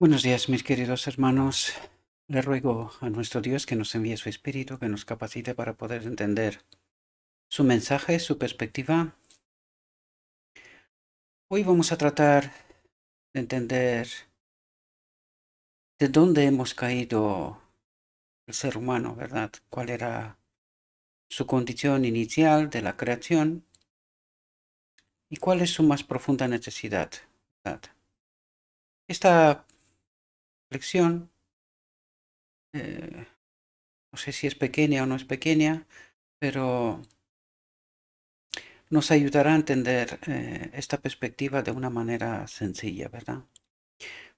Buenos días, mis queridos hermanos. Le ruego a nuestro Dios que nos envíe su Espíritu, que nos capacite para poder entender su mensaje, su perspectiva. Hoy vamos a tratar de entender de dónde hemos caído el ser humano, ¿verdad? ¿Cuál era su condición inicial de la creación y cuál es su más profunda necesidad, ¿verdad? Esta lección, eh, no sé si es pequeña o no es pequeña, pero nos ayudará a entender esta perspectiva de una manera sencilla, ¿verdad?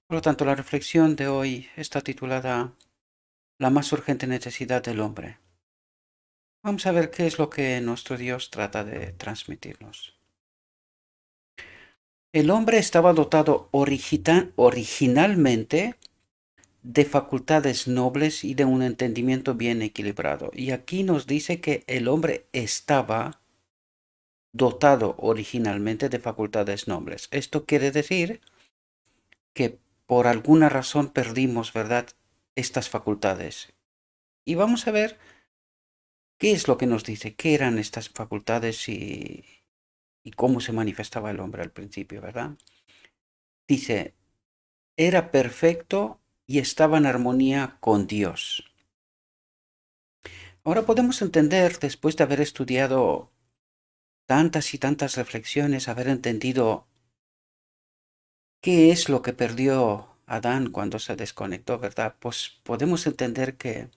Por lo tanto, la reflexión de hoy está titulada La más urgente necesidad del hombre. Vamos a ver qué es lo que nuestro Dios trata de transmitirnos. El hombre estaba dotado originalmente de facultades nobles y de un entendimiento bien equilibrado. Y aquí nos dice que el hombre estaba dotado originalmente de facultades nobles. Esto quiere decir que por alguna razón perdimos, ¿verdad?, estas facultades. Y vamos a ver qué es lo que nos dice, qué eran estas facultades y cómo se manifestaba el hombre al principio, ¿verdad? Dice, era perfecto y estaba en armonía con Dios. Ahora podemos entender, después de haber estudiado tantas y tantas reflexiones, haber entendido qué es lo que perdió Adán cuando se desconectó, ¿verdad? Pues podemos entender que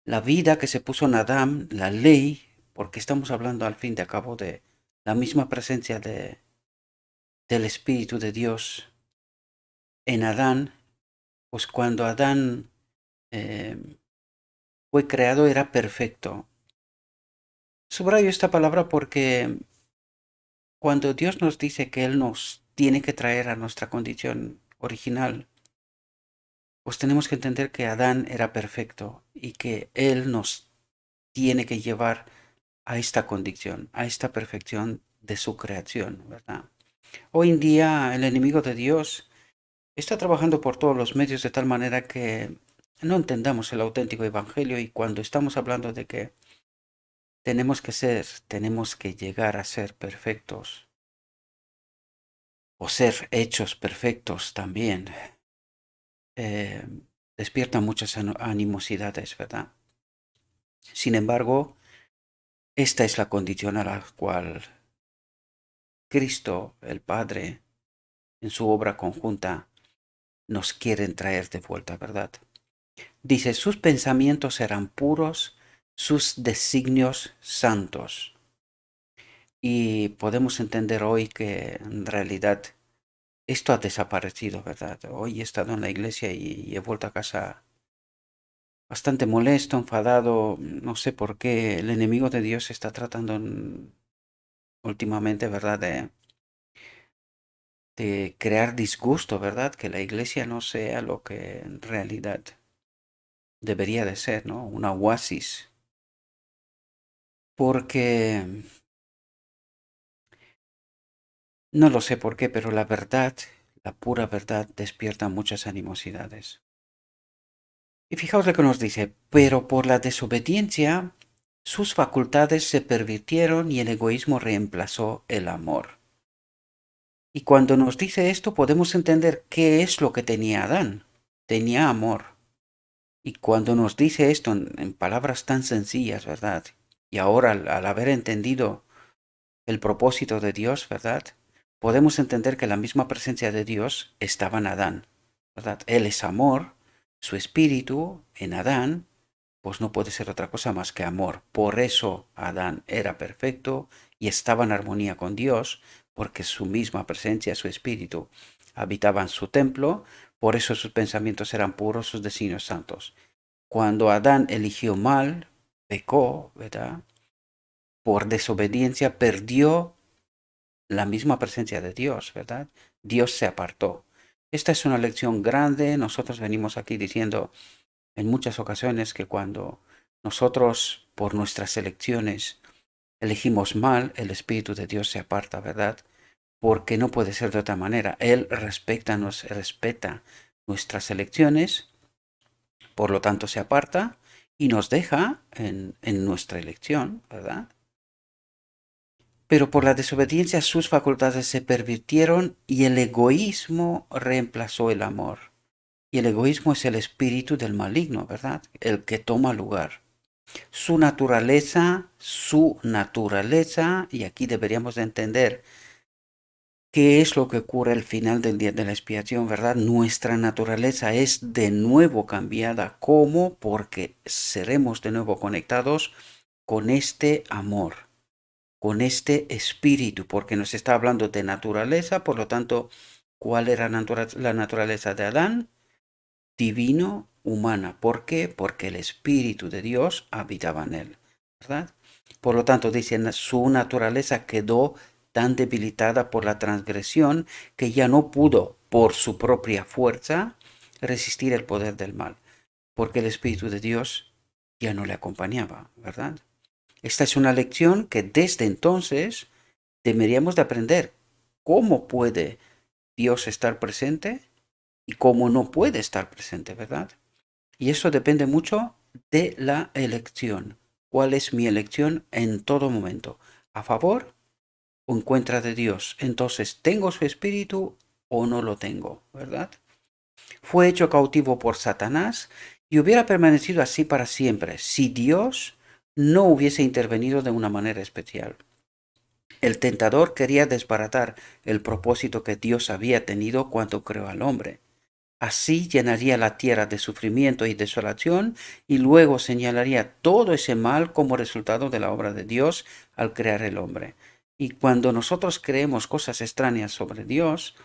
la vida que se puso en Adán, la ley, porque estamos hablando al fin de cabo de la misma presencia del Espíritu de Dios en Adán, pues cuando Adán eh, fue creado era perfecto. Subrayo esta palabra porque cuando Dios nos dice que Él nos tiene que traer a nuestra condición original, pues tenemos que entender que Adán era perfecto y que Él nos tiene que llevar a esta condición, a esta perfección de su creación, ¿verdad? Hoy en día el enemigo de Dios está trabajando por todos los medios de tal manera que no entendamos el auténtico evangelio, y cuando estamos hablando de que tenemos que llegar a ser perfectos o ser hechos perfectos también, eh, despierta muchas animosidades, ¿verdad? Sin embargo, esta es la condición a la cual Cristo, el Padre, en su obra conjunta, nos quieren traer de vuelta, ¿verdad? Dice, sus pensamientos eran puros, sus designios santos. Y podemos entender hoy que en realidad esto ha desaparecido, ¿verdad? Hoy he estado en la iglesia y he vuelto a casa bastante molesto, enfadado. No sé por qué el enemigo de Dios está tratando últimamente, ¿verdad? De crear disgusto, ¿verdad? Que la iglesia no sea lo que en realidad debería de ser, ¿no? Una oasis. Porque no lo sé por qué, pero la verdad, la pura verdad, despierta muchas animosidades. Y fijaos lo que nos dice, pero por la desobediencia sus facultades se pervirtieron y el egoísmo reemplazó el amor. Y cuando nos dice esto podemos entender qué es lo que tenía Adán. Tenía amor. Y cuando nos dice esto en palabras tan sencillas, ¿verdad? Y ahora al haber entendido el propósito de Dios, ¿verdad? Podemos entender que la misma presencia de Dios estaba en Adán, ¿verdad? Él es amor, su espíritu en Adán, pues no puede ser otra cosa más que amor. Por eso Adán era perfecto y estaba en armonía con Dios, porque su misma presencia, su espíritu, habitaba en su templo, por eso sus pensamientos eran puros, sus designios santos. Cuando Adán eligió mal, pecó, ¿verdad? Por desobediencia perdió la misma presencia de Dios, ¿verdad? Dios se apartó. Esta es una lección grande. Nosotros venimos aquí diciendo en muchas ocasiones que cuando nosotros por nuestras elecciones elegimos mal, el Espíritu de Dios se aparta, ¿verdad? porque no puede ser de otra manera. Él respeta nuestras elecciones, por lo tanto se aparta y nos deja en nuestra elección, ¿verdad? Pero por la desobediencia sus facultades se pervirtieron y el egoísmo reemplazó el amor. Y el egoísmo es el espíritu del maligno, ¿verdad? El que toma lugar. Su naturaleza, y aquí deberíamos de entender qué es lo que ocurre al final del día de la expiación, ¿verdad? Nuestra naturaleza es de nuevo cambiada. ¿Cómo? Porque seremos de nuevo conectados con este amor, con este espíritu, porque nos está hablando de naturaleza, por lo tanto, ¿cuál era la naturaleza de Adán? Divino, humana. ¿Por qué? Porque el espíritu de Dios habitaba en él, ¿verdad? Por lo tanto, dicen, su naturaleza quedó tan debilitada por la transgresión que ya no pudo, por su propia fuerza, resistir el poder del mal, porque el espíritu de Dios ya no le acompañaba, ¿verdad? Esta es una lección que desde entonces deberíamos de aprender. ¿Cómo puede Dios estar presente y cómo no puede estar presente, verdad? Y eso depende mucho de la elección. ¿Cuál es mi elección en todo momento? ¿A favor o en contra de Dios? Entonces, ¿tengo su espíritu o no lo tengo, verdad? Fue hecho cautivo por Satanás y hubiera permanecido así para siempre si Dios no hubiese intervenido de una manera especial. El tentador quería desbaratar el propósito que Dios había tenido cuando creó al hombre. Así llenaría la tierra de sufrimiento y desolación y luego señalaría todo ese mal como resultado de la obra de Dios al crear el hombre. Y cuando nosotros creemos cosas extrañas sobre Dios,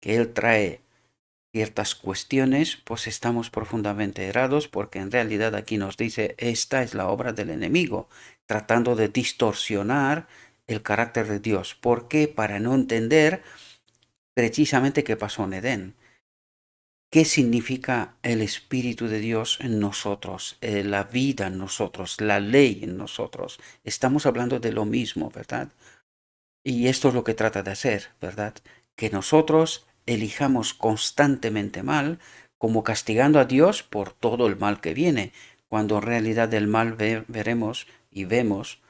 que Él trae ciertas cuestiones, pues estamos profundamente errados porque en realidad aquí nos dice, esta es la obra del enemigo, tratando de distorsionar el carácter de Dios. ¿Por qué? Para no entender precisamente qué pasó en Edén. ¿Qué significa el Espíritu de Dios en nosotros, la vida en nosotros, la ley en nosotros? Estamos hablando de lo mismo, ¿verdad? Y esto es lo que trata de hacer, ¿verdad? Que nosotros elijamos constantemente mal, como castigando a Dios por todo el mal que viene, cuando en realidad el mal veremos y vemos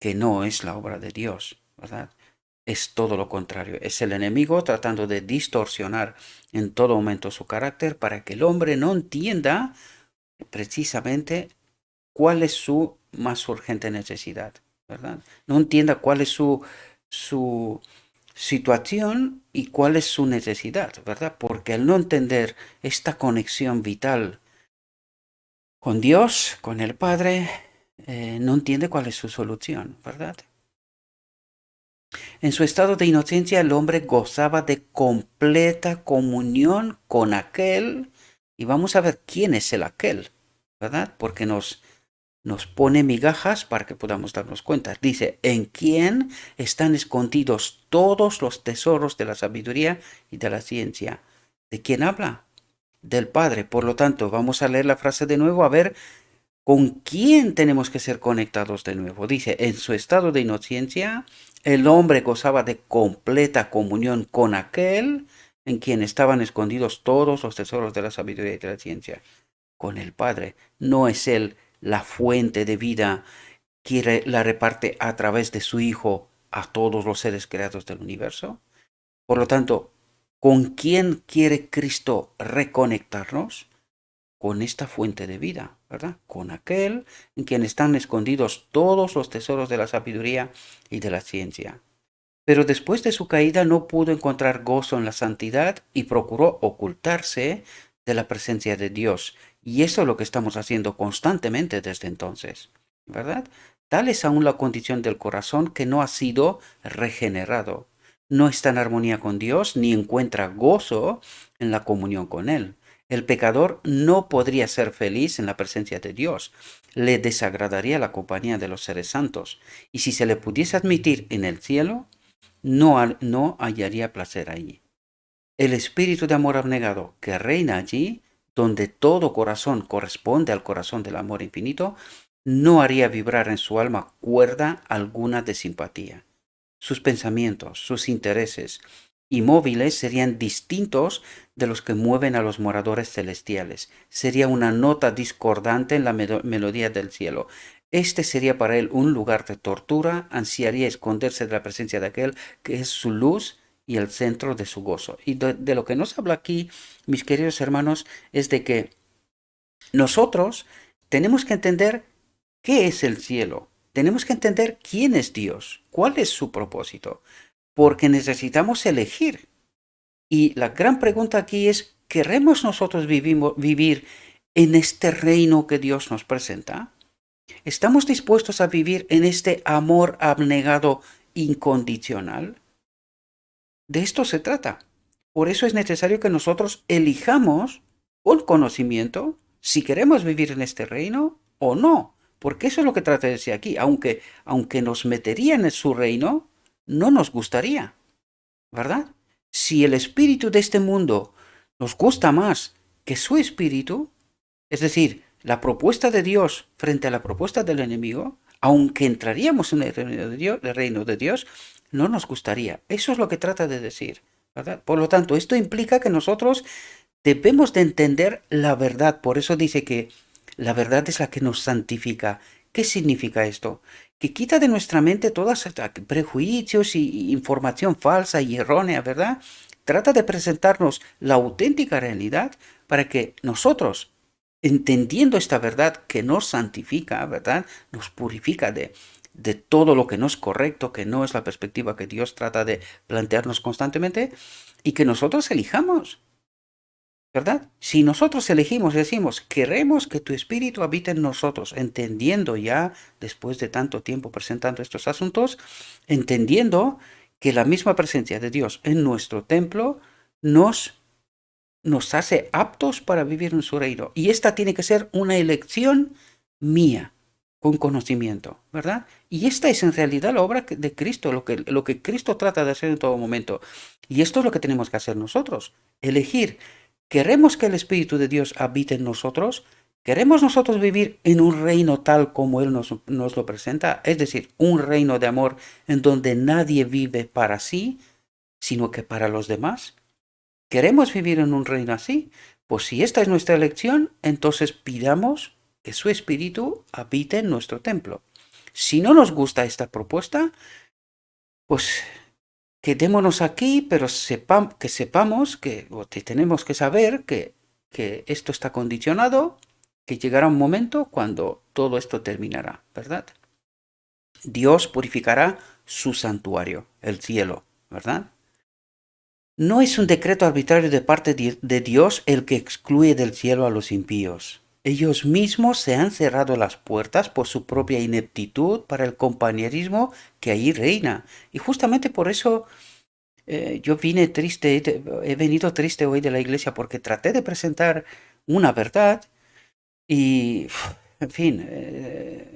que no es la obra de Dios, ¿verdad? Es todo lo contrario. Es el enemigo tratando de distorsionar en todo momento su carácter para que el hombre no entienda precisamente cuál es su más urgente necesidad, ¿verdad? No entienda cuál es su situación y cuál es su necesidad, ¿verdad? Porque al no entender esta conexión vital con Dios, con el Padre, no entiende cuál es su solución, ¿verdad? En su estado de inocencia el hombre gozaba de completa comunión con aquel, y vamos a ver quién es el aquel, ¿verdad? Porque nos pone migajas para que podamos darnos cuenta. Dice, en quién están escondidos todos los tesoros de la sabiduría y de la ciencia. ¿De quién habla? Del Padre. Por lo tanto, vamos a leer la frase de nuevo a ver ¿con quién tenemos que ser conectados de nuevo? Dice, en su estado de inocencia, el hombre gozaba de completa comunión con aquel en quien estaban escondidos todos los tesoros de la sabiduría y de la ciencia, con el Padre. ¿No es Él la fuente de vida que la reparte a través de su Hijo a todos los seres creados del universo? Por lo tanto, ¿con quién quiere Cristo reconectarnos? Con esta fuente de vida, ¿verdad? Con aquel en quien están escondidos todos los tesoros de la sabiduría y de la ciencia. Pero después de su caída no pudo encontrar gozo en la santidad y procuró ocultarse de la presencia de Dios. Y eso es lo que estamos haciendo constantemente desde entonces, ¿verdad? Tal es aún la condición del corazón que no ha sido regenerado. No está en armonía con Dios ni encuentra gozo en la comunión con Él. El pecador no podría ser feliz en la presencia de Dios. Le desagradaría la compañía de los seres santos. Y si se le pudiese admitir en el cielo, no hallaría placer allí. El espíritu de amor abnegado que reina allí, donde todo corazón corresponde al corazón del amor infinito, no haría vibrar en su alma cuerda alguna de simpatía. sus pensamientos, sus intereses y móviles serían distintos de los que mueven a los moradores celestiales. Sería una nota discordante en la melodía del cielo. Este sería para él un lugar de tortura, ansiaría esconderse de la presencia de aquel que es su luz y el centro de su gozo. Y de lo que nos habla aquí, mis queridos hermanos, es de que nosotros tenemos que entender qué es el cielo. Tenemos que entender quién es Dios, cuál es su propósito, porque necesitamos elegir. Y la gran pregunta aquí es, ¿queremos nosotros vivir en este reino que Dios nos presenta? ¿Estamos dispuestos a vivir en este amor abnegado incondicional? De esto se trata. Por eso es necesario que nosotros elijamos con conocimiento si queremos vivir en este reino o no. Porque eso es lo que trata de decir aquí. Aunque nos metería en su reino, no nos gustaría, ¿verdad? Si el espíritu de este mundo nos gusta más que su espíritu, es decir, la propuesta de Dios frente a la propuesta del enemigo, aunque entraríamos en el reino de Dios, no nos gustaría. Eso es lo que trata de decir, ¿verdad? Por lo tanto, esto implica que nosotros debemos de entender la verdad. Por eso dice que la verdad es la que nos santifica. ¿Qué significa esto? Que quita de nuestra mente todos prejuicios y información falsa y errónea, ¿verdad? Trata de presentarnos la auténtica realidad para que nosotros, entendiendo esta verdad que nos santifica, ¿verdad? Nos purifica de todo lo que no es correcto, que no es la perspectiva que Dios trata de plantearnos constantemente, y que nosotros elijamos, ¿verdad? Si nosotros elegimos y decimos, queremos que tu espíritu habite en nosotros, entendiendo ya, después de tanto tiempo presentando estos asuntos, entendiendo que la misma presencia de Dios en nuestro templo nos hace aptos para vivir en su reino. Y esta tiene que ser una elección mía, con conocimiento, ¿verdad? Y esta es en realidad la obra de Cristo, lo que Cristo trata de hacer en todo momento. Y esto es lo que tenemos que hacer nosotros, elegir. ¿Queremos que el Espíritu de Dios habite en nosotros? ¿Queremos nosotros vivir en un reino tal como Él nos lo presenta? Es decir, un reino de amor en donde nadie vive para sí, sino que para los demás. ¿Queremos vivir en un reino así? Pues si esta es nuestra elección, entonces pidamos que su Espíritu habite en nuestro templo. Si no nos gusta esta propuesta, pues quedémonos aquí, pero sepamos que tenemos que saber que esto está condicionado, que llegará un momento cuando todo esto terminará, ¿verdad? Dios purificará su santuario, el cielo, ¿verdad? No es un decreto arbitrario de parte de Dios el que excluye del cielo a los impíos. Ellos mismos se han cerrado las puertas por su propia ineptitud para el compañerismo que allí reina. Y justamente por eso yo vine triste, he venido triste hoy de la iglesia porque traté de presentar una verdad y, en fin,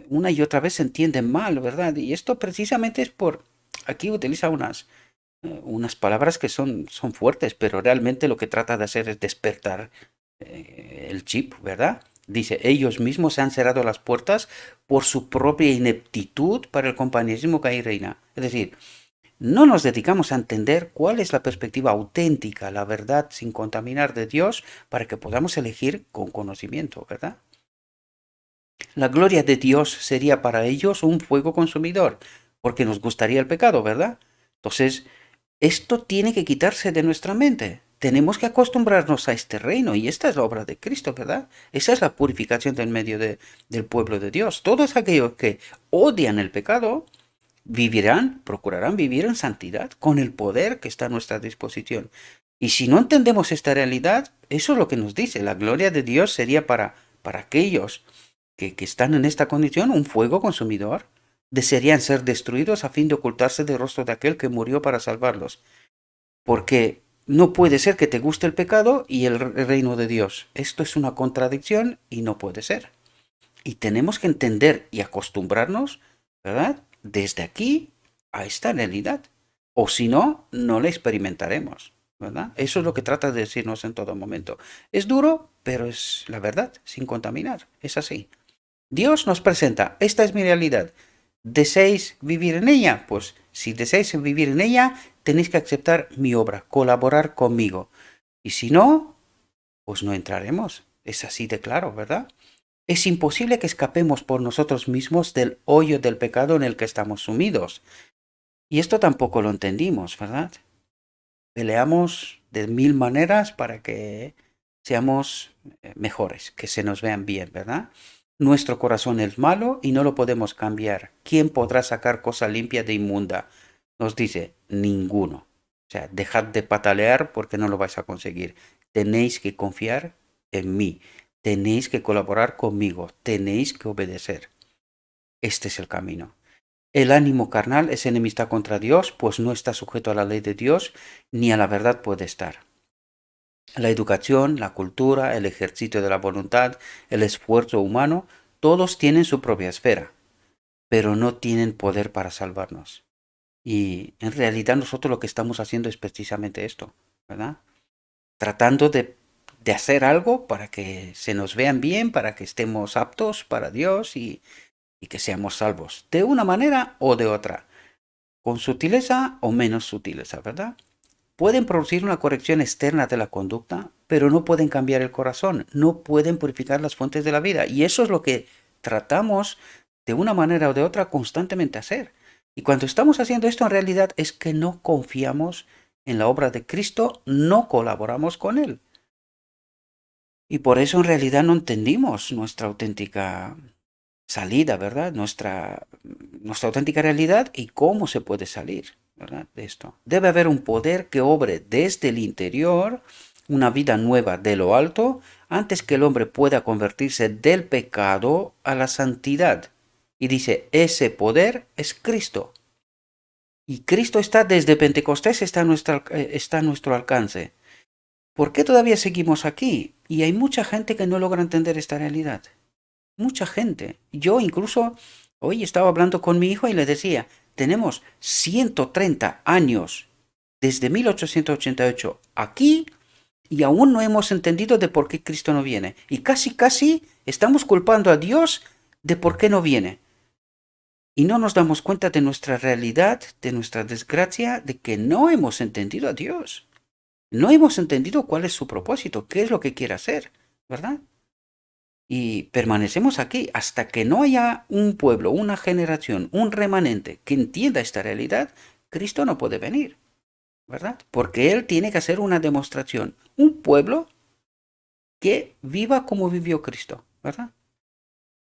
una y otra vez se entiende mal, ¿verdad? Y esto precisamente es aquí utiliza unas palabras que son fuertes, pero realmente lo que trata de hacer es despertar el chip, ¿verdad? Dice, ellos mismos se han cerrado las puertas por su propia ineptitud para el compañerismo que ahí reina. Es decir, no nos dedicamos a entender cuál es la perspectiva auténtica, la verdad sin contaminar de Dios, para que podamos elegir con conocimiento, ¿verdad? La gloria de Dios sería para ellos un fuego consumidor, porque nos gustaría el pecado, ¿verdad? Entonces, esto tiene que quitarse de nuestra mente. Tenemos que acostumbrarnos a este reino y esta es la obra de Cristo, ¿verdad? Esa es la purificación del medio del pueblo de Dios. Todos aquellos que odian el pecado procurarán vivir en santidad con el poder que está a nuestra disposición. Y si no entendemos esta realidad, eso es lo que nos dice. La gloria de Dios sería para aquellos que están en esta condición un fuego consumidor. Desearían ser destruidos a fin de ocultarse del rostro de aquel que murió para salvarlos. Porque no puede ser que te guste el pecado y el reino de Dios. Esto es una contradicción y no puede ser. Y tenemos que entender y acostumbrarnos, ¿verdad? Desde aquí a esta realidad. O si no, no la experimentaremos, ¿verdad? Eso es lo que trata de decirnos en todo momento. Es duro, pero es la verdad, sin contaminar. Es así. Dios nos presenta, esta es mi realidad. ¿Deseáis vivir en ella? Pues si deseáis vivir en ella, tenéis que aceptar mi obra, colaborar conmigo. Y si no, pues no entraremos. Es así de claro, ¿verdad? Es imposible que escapemos por nosotros mismos del hoyo del pecado en el que estamos sumidos. Y esto tampoco lo entendimos, ¿verdad? Peleamos de mil maneras para que seamos mejores, que se nos vean bien, ¿verdad? Nuestro corazón es malo y no lo podemos cambiar. ¿Quién podrá sacar cosa limpia de inmunda? Nos dice, ninguno. O sea, dejad de patalear porque no lo vais a conseguir. Tenéis que confiar en mí. Tenéis que colaborar conmigo. Tenéis que obedecer. Este es el camino. El ánimo carnal es enemistad contra Dios, pues no está sujeto a la ley de Dios, ni a la verdad puede estar. La educación, la cultura, el ejercicio de la voluntad, el esfuerzo humano, todos tienen su propia esfera, pero no tienen poder para salvarnos. Y en realidad nosotros lo que estamos haciendo es precisamente esto, ¿verdad? Tratando de hacer algo para que se nos vean bien, para que estemos aptos para Dios y que seamos salvos, de una manera o de otra, con sutileza o menos sutileza, ¿verdad? Pueden producir una corrección externa de la conducta, pero no pueden cambiar el corazón, no pueden purificar las fuentes de la vida. Y eso es lo que tratamos de una manera o de otra constantemente hacer. Y cuando estamos haciendo esto en realidad es que no confiamos en la obra de Cristo, no colaboramos con Él. Y por eso en realidad no entendimos nuestra auténtica salida, ¿verdad? Nuestra auténtica realidad y cómo se puede salir, ¿verdad? De esto. Debe haber un poder que obre desde el interior, una vida nueva de lo alto, antes que el hombre pueda convertirse del pecado a la santidad. Y dice, ese poder es Cristo. Y Cristo está desde Pentecostés, está a nuestro alcance. ¿Por qué todavía seguimos aquí? Y hay mucha gente que no logra entender esta realidad. Mucha gente. Yo incluso hoy estaba hablando con mi hijo y le decía, tenemos 130 años desde 1888 aquí y aún no hemos entendido de por qué Cristo no viene. Y casi estamos culpando a Dios de por qué no viene. Y no nos damos cuenta de nuestra realidad, de nuestra desgracia, de que no hemos entendido a Dios. No hemos entendido cuál es su propósito, qué es lo que quiere hacer, ¿verdad? Y permanecemos aquí hasta que no haya un pueblo, una generación, un remanente que entienda esta realidad, Cristo no puede venir, ¿verdad? Porque Él tiene que hacer una demostración, un pueblo que viva como vivió Cristo, ¿verdad?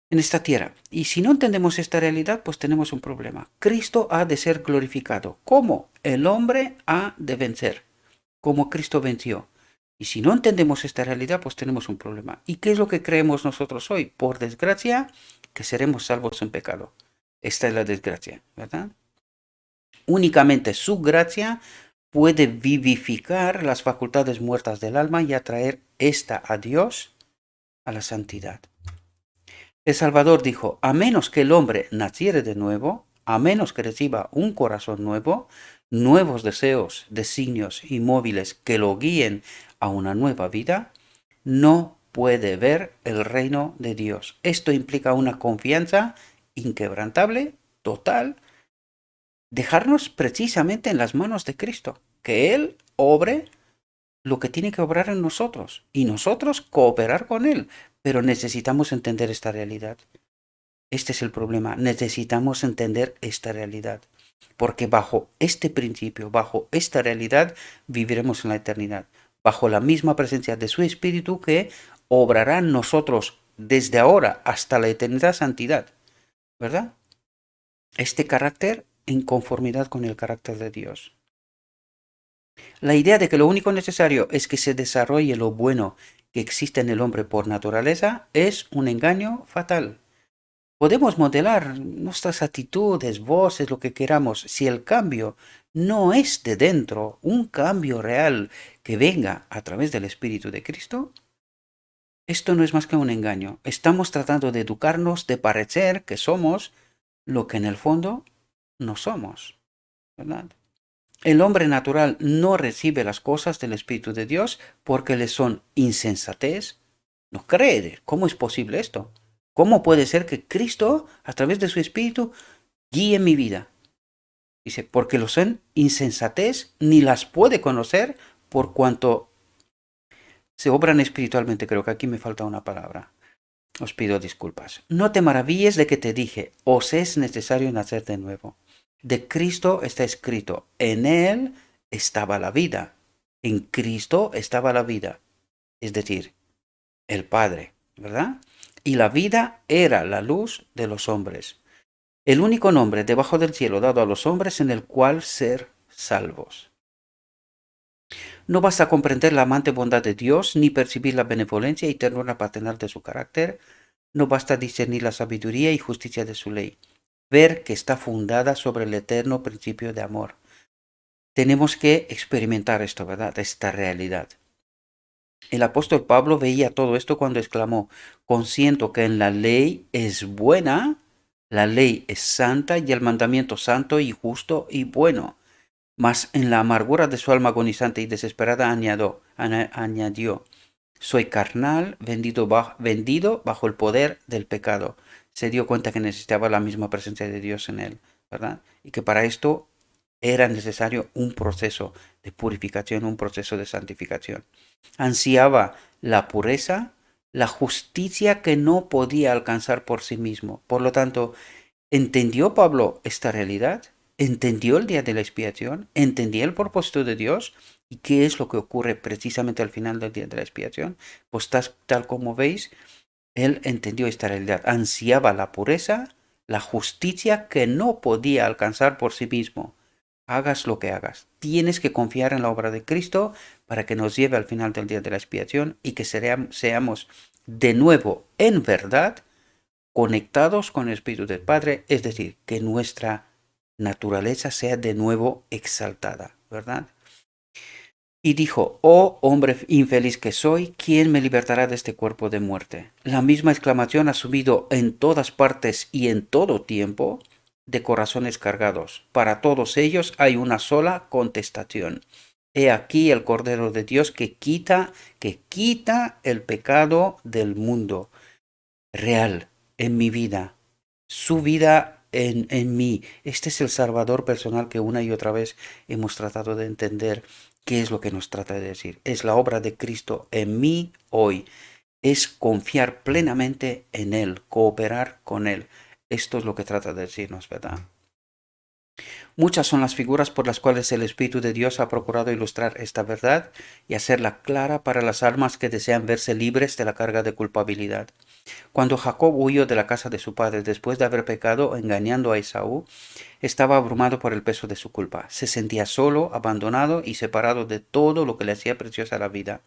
En esta tierra. Y si no entendemos esta realidad, pues tenemos un problema. Cristo ha de ser glorificado. ¿Cómo? El hombre ha de vencer, como Cristo venció. Y si no entendemos esta realidad, pues tenemos un problema. ¿Y qué es lo que creemos nosotros hoy? Por desgracia, que seremos salvos en pecado. Esta es la desgracia, ¿verdad? Únicamente su gracia puede vivificar las facultades muertas del alma y atraer esta a Dios, a la santidad. El Salvador dijo, a menos que el hombre naciere de nuevo, a menos que reciba un corazón nuevo, nuevos deseos, designios y móviles que lo guíen a una nueva vida, no puede ver el reino de Dios. Esto implica una confianza inquebrantable, total, dejarnos precisamente en las manos de Cristo, que Él obre lo que tiene que obrar en nosotros y nosotros cooperar con Él, pero necesitamos entender esta realidad. Este es el problema. Necesitamos entender esta realidad. Porque bajo este principio, bajo esta realidad, viviremos en la eternidad. Bajo la misma presencia de su Espíritu que obrará en nosotros desde ahora hasta la eternidad santidad. ¿Verdad? Este carácter en conformidad con el carácter de Dios. La idea de que lo único necesario es que se desarrolle lo bueno que existe en el hombre por naturaleza es un engaño fatal. Podemos modelar nuestras actitudes, voces, lo que queramos, si el cambio no es de dentro, un cambio real que venga a través del Espíritu de Cristo. Esto no es más que un engaño. Estamos tratando de educarnos, de parecer que somos lo que en el fondo no somos, ¿verdad? El hombre natural no recibe las cosas del Espíritu de Dios porque le son insensatez. No cree. ¿Cómo es posible esto? ¿Cómo puede ser que Cristo, a través de su Espíritu, guíe mi vida. Dice, porque lo son insensatez, ni las puede conocer por cuanto se obran espiritualmente. Creo que aquí me falta una palabra. Os pido disculpas. No te maravilles de que te dije, os es necesario nacer de nuevo. De Cristo está escrito, en Él estaba la vida. En Cristo estaba la vida. Es decir, el Padre, ¿verdad? Y la vida era la luz de los hombres. El único nombre debajo del cielo dado a los hombres en el cual ser salvos. No basta comprender la amante bondad de Dios, ni percibir la benevolencia y ternura paternal de su carácter. No basta discernir la sabiduría y justicia de su ley. Ver que está fundada sobre el eterno principio de amor. Tenemos que experimentar esto, ¿verdad? Esta realidad. El apóstol Pablo veía todo esto cuando exclamó, consiento que en la ley es buena, la ley es santa y el mandamiento santo y justo y bueno. Mas en la amargura de su alma agonizante y desesperada añadió, soy carnal, vendido bajo el poder del pecado. Se dio cuenta que necesitaba la misma presencia de Dios en él, ¿verdad? Y que para esto era necesario un proceso de purificación, un proceso de santificación. Ansiaba la pureza, la justicia que no podía alcanzar por sí mismo. Por lo tanto, ¿entendió Pablo esta realidad? ¿Entendió el día de la expiación? ¿Entendía el propósito de Dios? ¿Y qué es lo que ocurre precisamente al final del día de la expiación? Pues tal como veis, él entendió esta realidad. Ansiaba la pureza, la justicia que no podía alcanzar por sí mismo. Hagas lo que hagas. Tienes que confiar en la obra de Cristo para que nos lleve al final del día de la expiación y que seamos de nuevo en verdad conectados con el Espíritu del Padre, es decir, que nuestra naturaleza sea de nuevo exaltada, ¿verdad? Y dijo, oh hombre infeliz que soy, ¿quién me libertará de este cuerpo de muerte? La misma exclamación ha subido en todas partes y en todo tiempo de corazones cargados. Para todos ellos hay una sola contestación. He aquí el Cordero de Dios que quita el pecado del mundo. Real, en mi vida, su vida en mí. Este es el Salvador personal que una y otra vez hemos tratado de entender qué es lo que nos trata de decir. Es la obra de Cristo en mí hoy. Es confiar plenamente en Él, cooperar con Él. Esto es lo que trata de decirnos, ¿verdad? Muchas son las figuras por las cuales el Espíritu de Dios ha procurado ilustrar esta verdad y hacerla clara para las almas que desean verse libres de la carga de culpabilidad. Cuando Jacob huyó de la casa de su padre después de haber pecado engañando a Esaú, estaba abrumado por el peso de su culpa. Se sentía solo, abandonado y separado de todo lo que le hacía preciosa la vida.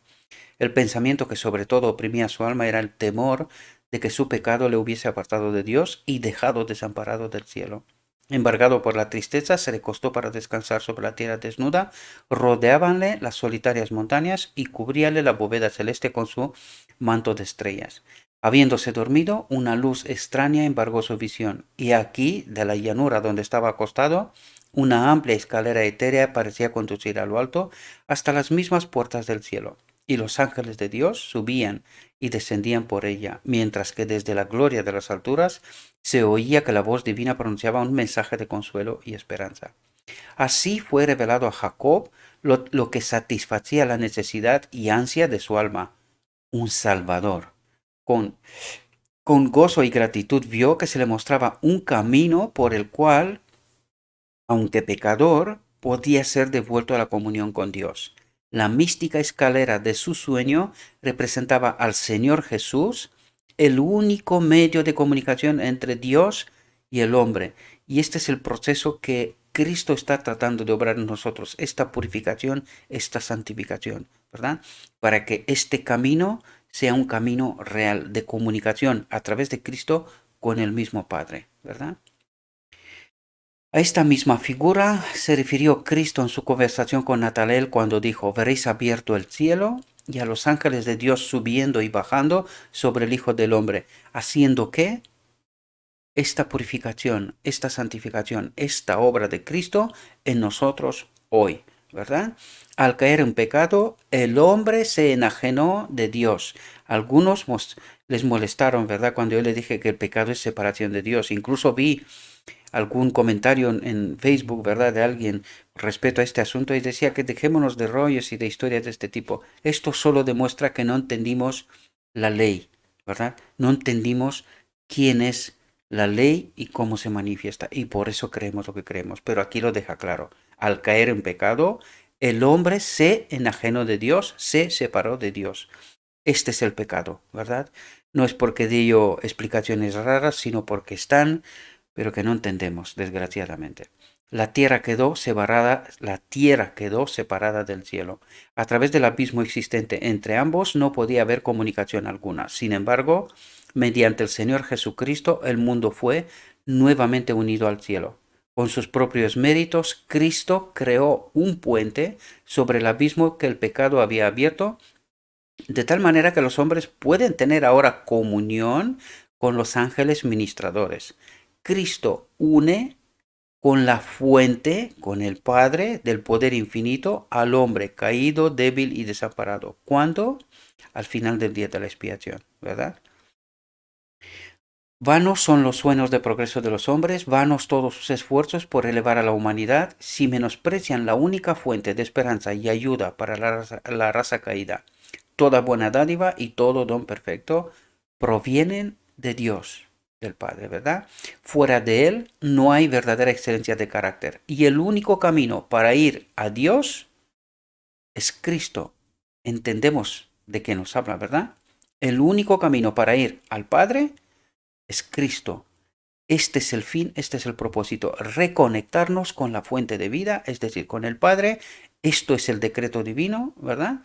El pensamiento que sobre todo oprimía su alma era el temor de que su pecado le hubiese apartado de Dios y dejado desamparado del cielo. Embargado por la tristeza, se recostó para descansar sobre la tierra desnuda, rodeábanle las solitarias montañas y cubríale la bóveda celeste con su manto de estrellas. Habiéndose dormido, una luz extraña embargó su visión, y aquí, de la llanura donde estaba acostado, una amplia escalera etérea parecía conducir a lo alto hasta las mismas puertas del cielo, y los ángeles de Dios subían y descendían por ella, mientras que desde la gloria de las alturas se oía que la voz divina pronunciaba un mensaje de consuelo y esperanza. Así fue revelado a Jacob lo que satisfacía la necesidad y ansia de su alma, un Salvador. Con, con gozo y gratitud vio que se le mostraba un camino por el cual, aunque pecador, podía ser devuelto a la comunión con Dios. La mística escalera de su sueño representaba al Señor Jesús, el único medio de comunicación entre Dios y el hombre. Y este es el proceso que Cristo está tratando de obrar en nosotros, esta purificación, esta santificación, ¿verdad? Para que este camino sea un camino real de comunicación a través de Cristo con el mismo Padre, ¿verdad? A esta misma figura se refirió Cristo en su conversación con Natanael cuando dijo, veréis abierto el cielo y a los ángeles de Dios subiendo y bajando sobre el Hijo del Hombre, haciendo que esta purificación, esta santificación, esta obra de Cristo en nosotros hoy, ¿verdad? Al caer en pecado, el hombre se enajenó de Dios. Algunos les molestaron, ¿verdad? Cuando yo les dije que el pecado es separación de Dios. Incluso vi algún comentario en Facebook, ¿verdad? De alguien respecto a este asunto y decía que dejémonos de rollos y de historias de este tipo. Esto solo demuestra que no entendimos la ley, ¿verdad? No entendimos quién es la ley y cómo se manifiesta. Y por eso creemos lo que creemos. Pero aquí lo deja claro. Al caer en pecado, el hombre se enajenó de Dios, se separó de Dios. Este es el pecado, ¿verdad? No es porque di yo explicaciones raras, sino porque están, pero que no entendemos, desgraciadamente. La tierra quedó separada del cielo. A través del abismo existente entre ambos no podía haber comunicación alguna. Sin embargo, mediante el Señor Jesucristo, el mundo fue nuevamente unido al cielo. Con sus propios méritos, Cristo creó un puente sobre el abismo que el pecado había abierto, de tal manera que los hombres pueden tener ahora comunión con los ángeles ministradores. Cristo une con la fuente, con el Padre del poder infinito, al hombre caído, débil y desamparado. ¿Cuándo? Al final del día de la expiación, ¿verdad? Vanos son los sueños de progreso de los hombres, vanos todos sus esfuerzos por elevar a la humanidad, si menosprecian la única fuente de esperanza y ayuda para la raza caída. Toda buena dádiva y todo don perfecto provienen de Dios, del Padre, ¿verdad? Fuera de Él no hay verdadera excelencia de carácter. Y el único camino para ir a Dios es Cristo. Entendemos de qué nos habla, ¿verdad? El único camino para ir al Padre es Cristo. Este es el fin, este es el propósito, reconectarnos con la fuente de vida, es decir, con el Padre. Esto es el decreto divino, ¿verdad?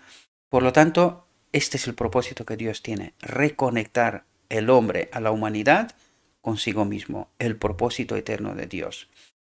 Por lo tanto, este es el propósito que Dios tiene, reconectar el hombre a la humanidad consigo mismo, el propósito eterno de Dios.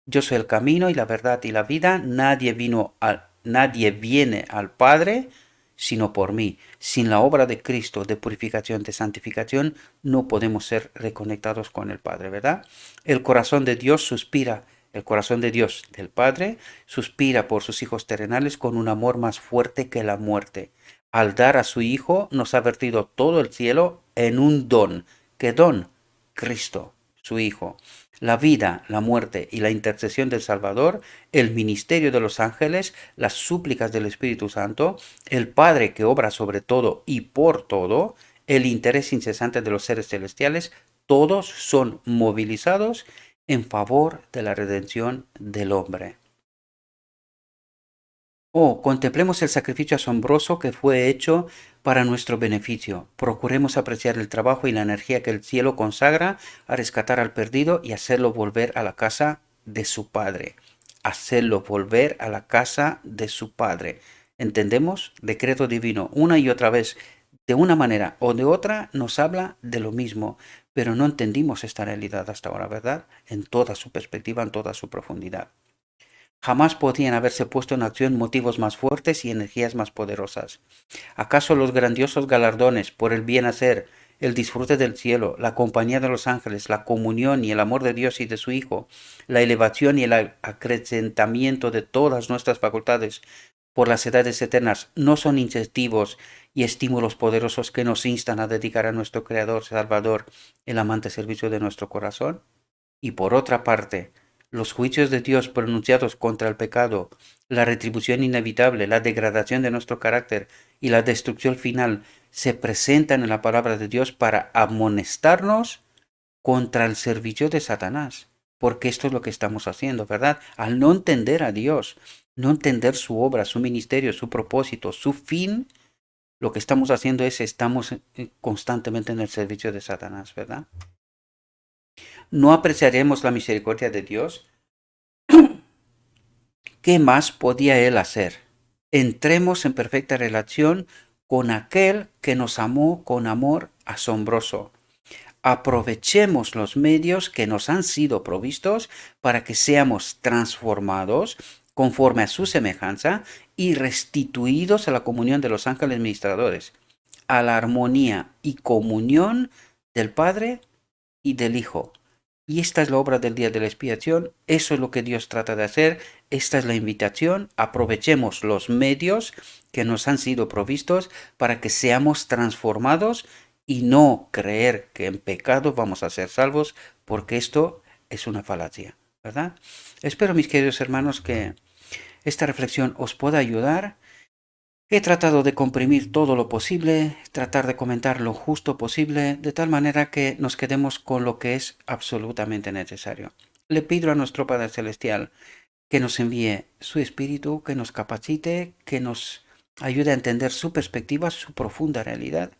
Yo soy el camino y la verdad y la vida, nadie viene al Padre sino por mí. Sin la obra de Cristo de purificación, de santificación, no podemos ser reconectados con el Padre, ¿verdad? El corazón de Dios suspira, el corazón de Dios, del Padre, suspira por sus hijos terrenales con un amor más fuerte que la muerte. Al dar a su Hijo, nos ha vertido todo el cielo en un don. ¿Qué don? Cristo, su Hijo. La vida, la muerte y la intercesión del Salvador, el ministerio de los ángeles, las súplicas del Espíritu Santo, el Padre que obra sobre todo y por todo, el interés incesante de los seres celestiales, todos son movilizados en favor de la redención del hombre. Oh, contemplemos el sacrificio asombroso que fue hecho para nuestro beneficio. Procuremos apreciar el trabajo y la energía que el cielo consagra a rescatar al perdido y hacerlo volver a la casa de su Padre. Hacerlo volver a la casa de su Padre. ¿Entendemos? Decreto divino. Una y otra vez, de una manera o de otra, nos habla de lo mismo, pero no entendimos esta realidad hasta ahora, ¿verdad? En toda su perspectiva, en toda su profundidad. Jamás podían haberse puesto en acción motivos más fuertes y energías más poderosas. ¿Acaso los grandiosos galardones por el bien hacer, el disfrute del cielo, la compañía de los ángeles, la comunión y el amor de Dios y de su Hijo, la elevación y el acrecentamiento de todas nuestras facultades por las edades eternas, no son incentivos y estímulos poderosos que nos instan a dedicar a nuestro Creador Salvador el amante servicio de nuestro corazón? Y por otra parte, los juicios de Dios pronunciados contra el pecado, la retribución inevitable, la degradación de nuestro carácter y la destrucción final se presentan en la palabra de Dios para amonestarnos contra el servicio de Satanás. Porque esto es lo que estamos haciendo, ¿verdad? Al no entender a Dios, no entender su obra, su ministerio, su propósito, su fin, lo que estamos haciendo es estamos constantemente en el servicio de Satanás, ¿verdad? No apreciaremos la misericordia de Dios. ¿Qué más podía Él hacer? Entremos en perfecta relación con aquel que nos amó con amor asombroso. Aprovechemos los medios que nos han sido provistos para que seamos transformados conforme a su semejanza y restituidos a la comunión de los ángeles ministradores, a la armonía y comunión del Padre y del Hijo. Y esta es la obra del día de la expiación, eso es lo que Dios trata de hacer, esta es la invitación, aprovechemos los medios que nos han sido provistos para que seamos transformados y no creer que en pecado vamos a ser salvos, porque esto es una falacia, ¿verdad? Espero, mis queridos hermanos, que esta reflexión os pueda ayudar. He tratado de comprimir todo lo posible, tratar de comentar lo justo posible, de tal manera que nos quedemos con lo que es absolutamente necesario. Le pido a nuestro Padre Celestial que nos envíe su Espíritu, que nos capacite, que nos ayude a entender su perspectiva, su profunda realidad,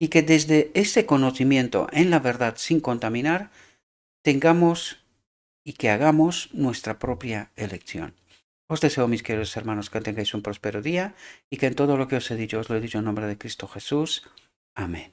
y que desde ese conocimiento en la verdad sin contaminar, tengamos y que hagamos nuestra propia elección. Os deseo, mis queridos hermanos, que tengáis un próspero día y que en todo lo que os he dicho, os lo he dicho en nombre de Cristo Jesús. Amén.